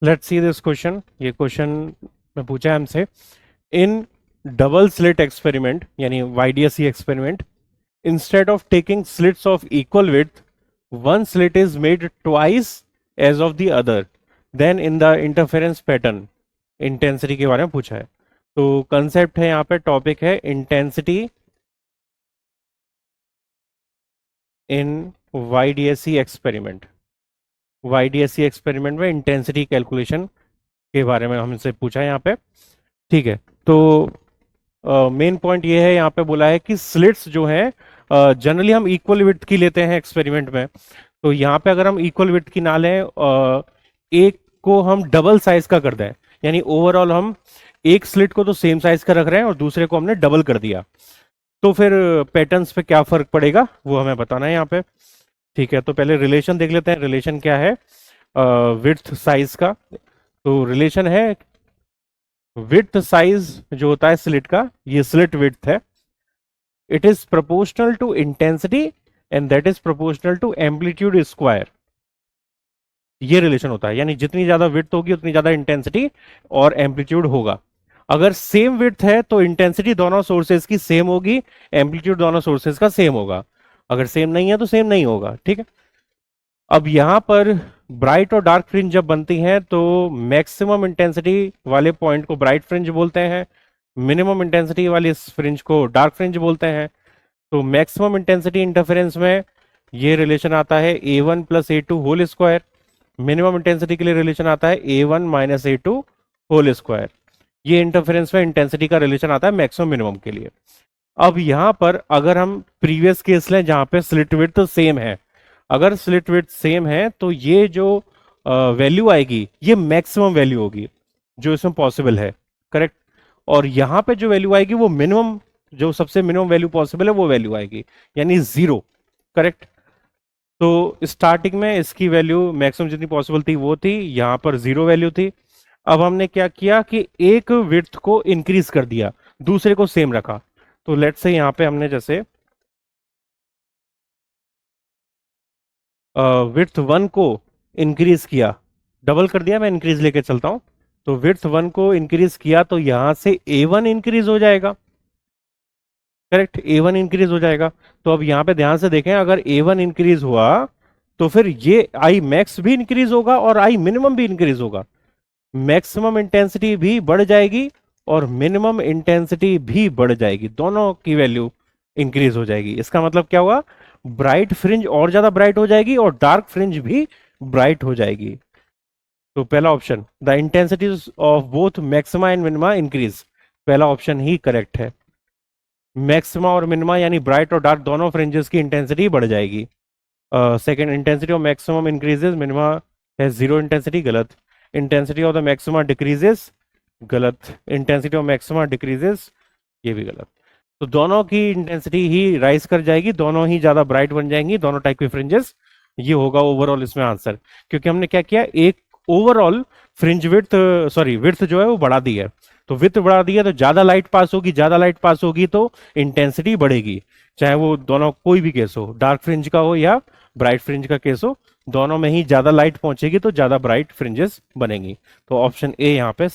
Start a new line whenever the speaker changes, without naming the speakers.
Let's see this question. ये question में पूछा है हमसे, इन डबल स्लिट एक्सपेरिमेंट यानी YDSE experiment, instead of taking slits of equal width, one slit is made twice as of the other, then in the interference pattern intensity के बारे में पूछा है। तो कंसेप्ट है यहाँ पे, टॉपिक है इंटेंसिटी इन वाईडीएसई एक्सपेरिमेंट। वाईडीएसई एक्सपेरिमेंट में इंटेंसिटी कैलकुलेशन के बारे में हमसे पूछा है यहाँ पे। ठीक है, तो मेन पॉइंट ये है, यहाँ पे बोला है कि स्लिट्स जो हैं जनरली हम इक्वल विड्थ की लेते हैं एक्सपेरिमेंट में। तो यहाँ पे अगर हम इक्वल विड्थ की ना लें, एक को हम डबल साइज का कर दें, यानी ओवरऑल हम एक स्लिट को तो सेम साइज का रख रहे हैं और दूसरे को हमने डबल कर दिया, तो फिर पैटर्न्स पे क्या फर्क पड़ेगा वो हमें बताना है यहाँ पे। ठीक है, तो पहले रिलेशन देख लेते हैं। रिलेशन क्या है विड्थ साइज का? तो रिलेशन है विड्थ साइज जो होता है स्लिट का, ये स्लिट विड्थ है, it is proportional to intensity and that is proportional to amplitude square. ये रिलेशन होता है, यानी जितनी ज्यादा विड्थ होगी उतनी ज्यादा इंटेंसिटी और एम्पलीट्यूड होगा। अगर सेम विड्थ है तो इंटेंसिटी दोनों सोर्सेज की सेम होगी, एम्पलीट्यूड दोनों सोर्सेज का सेम होगा। अगर सेम नहीं है तो सेम नहीं होगा। ठीक है, अब यहां पर ब्राइट और डार्क फ्रिंज जब बनती हैं तो मैक्सिमम इंटेंसिटी वाले पॉइंट को ब्राइट फ्रिंज बोलते हैं, मिनिमम इंटेंसिटी वाली फ्रिंज को डार्क फ्रिंज बोलते हैं। तो मैक्सिमम इंटेंसिटी इंटरफेरेंस में ये रिलेशन आता है A1 plus A2 whole square. Minimum intensity के लिए रिलेशन आता है A1 minus A2 whole square. ये इंटरफेरेंस में इंटेंसिटी का रिलेशन आता है मैक्सिमम मिनिमम के लिए। अब यहां पर अगर हम प्रीवियस केस लें जहां पे स्लिट विड्थ सेम है, अगर स्लिट विड्थ सेम है तो ये जो वैल्यू आएगी ये मैक्सिमम वैल्यू होगी जो इसमें पॉसिबल है, करेक्ट। और यहां पे जो वैल्यू आएगी वो मिनिमम, जो सबसे मिनिमम वैल्यू पॉसिबल है वो वैल्यू आएगी, यानी जीरो, करेक्ट। तो स्टार्टिंग में इसकी वैल्यू मैक्सिमम जितनी पॉसिबल थी वो थी, यहां पर जीरो वैल्यू थी। अब हमने क्या किया कि एक विड्थ को इंक्रीज कर दिया, दूसरे को सेम रखा। तो लेट्स से यहां पे हमने जैसे विड्थ वन को इंक्रीज किया, डबल कर दिया, मैं इंक्रीज लेके चलता हूं। तो विड्थ वन को इंक्रीज किया तो यहां से A1 इंक्रीज हो जाएगा, करेक्ट, A1 इंक्रीज हो जाएगा। तो अब यहां पे ध्यान से देखें, अगर A1 इंक्रीज हुआ तो फिर ये आई मैक्स भी इंक्रीज होगा और आई मिनिमम भी इंक्रीज होगा। मैक्सिमम इंटेंसिटी भी बढ़ जाएगी और मिनिमम इंटेंसिटी भी बढ़ जाएगी, दोनों की वैल्यू इंक्रीज हो जाएगी। इसका मतलब क्या हुआ, ब्राइट फ्रिंज और ज्यादा ब्राइट हो जाएगी और डार्क फ्रिंज भी ब्राइट हो जाएगी। तो पहला option, the intensity of both maxima and minima increase, पहला ऑप्शन ही करेक्ट है। मैक्सिमा और मिनिमा यानी ब्राइट और डार्क दोनों फ्रिंजेस की इंटेंसिटी बढ़ जाएगी। Second, intensity of maximum increases, minima है जीरो इंटेंसिटी, गलत। Intensity of the maxima decreases, गलत। इंटेंसिटी ऑफ मैक्सिमा डिक्रीजेस, ये भी गलत। तो दोनों की इंटेंसिटी ही राइज कर जाएगी, दोनों ही ज्यादा ब्राइट बन जाएंगी, दोनों टाइप की फ्रिंजेस। ये होगा ओवरऑल इसमें आंसर, क्योंकि हमने क्या किया, एक overall fringe width, sorry width जो है वो बढ़ा दी है। तो विड्थ बढ़ा दी है तो ज्यादा लाइट पास होगी, ज्यादा लाइट पास होगी तो इंटेंसिटी बढ़ेगी, चाहे वो दोनों कोई भी केस हो, डार्क फ्रिंज का हो या ब्राइट फ्रिंज का केस हो, दोनों में ही ज्यादा लाइट पहुंचेगी तो ज्यादा ब्राइट फ्रिंजेस बनेंगी। तो ऑप्शन ए यहाँ पे